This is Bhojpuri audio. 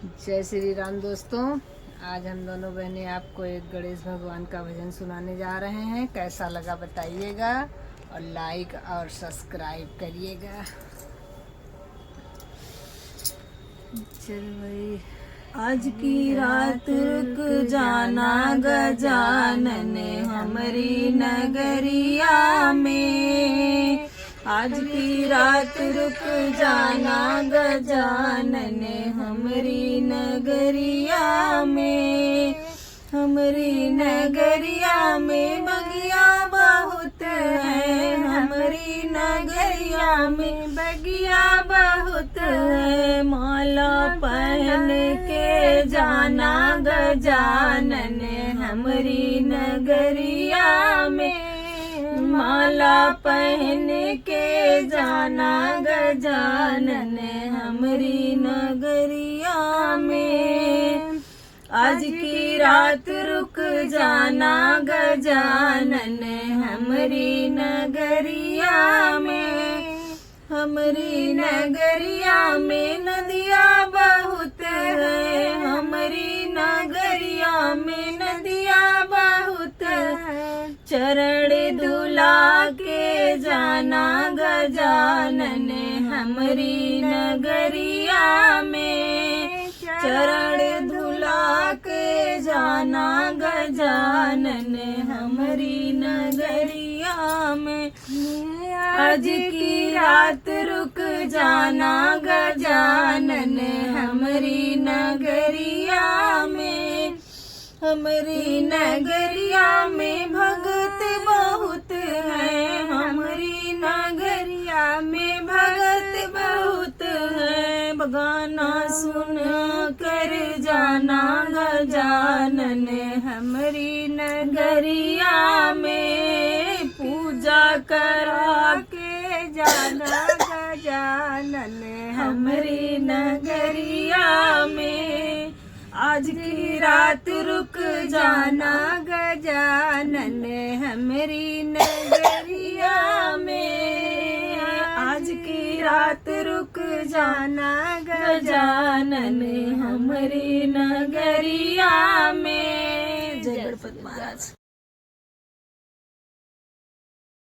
जय श्री राम दोस्तों। आज हम दोनों बहनें आपको एक गणेश भगवान का भजन सुनाने जा रहे हैं। कैसा लगा बताइएगा और लाइक और सब्सक्राइब करिएगा। चल भाई। आज की रात रुक जाना गजानन हमारी नगरिया में। आज की रात रुक जाना गजानन हमारी नगरिया में। हमारी नगरिया में बगिया बहुत है। हमारी नगरिया में बगिया बहुत है। माला पहन के जाना गजानन हमारी नगरिया में। माला पहन के जाना गजानन हमारी नगरिया में। आज की रात रुक जाना गजानन हमारी नगरिया में। हमारी नगरिया में नदिया बहुत है। हमारी नगरिया में नदिया बहुत है। चरण धुला के जाना गजानन हमारी नगरिया में। चरण धुला के जाना गजानन हमारी नगरिया में। आज की रात रुक जाना गजानन हमारी नगरिया में। हमारी नगरिया में भगत बहुत है। हमारी नगरिया में भगत बहुत है। बगाना सुन कर जाना गजानन हमारी नगरिया में। पूजा करा के जाना गजानन हमारी नगरिया में। आज की रात रुक जाना गजानन हमारी नगरिया में। आज की रात रुक जाना गजानन हमारी नगरिया में। जय गणपति।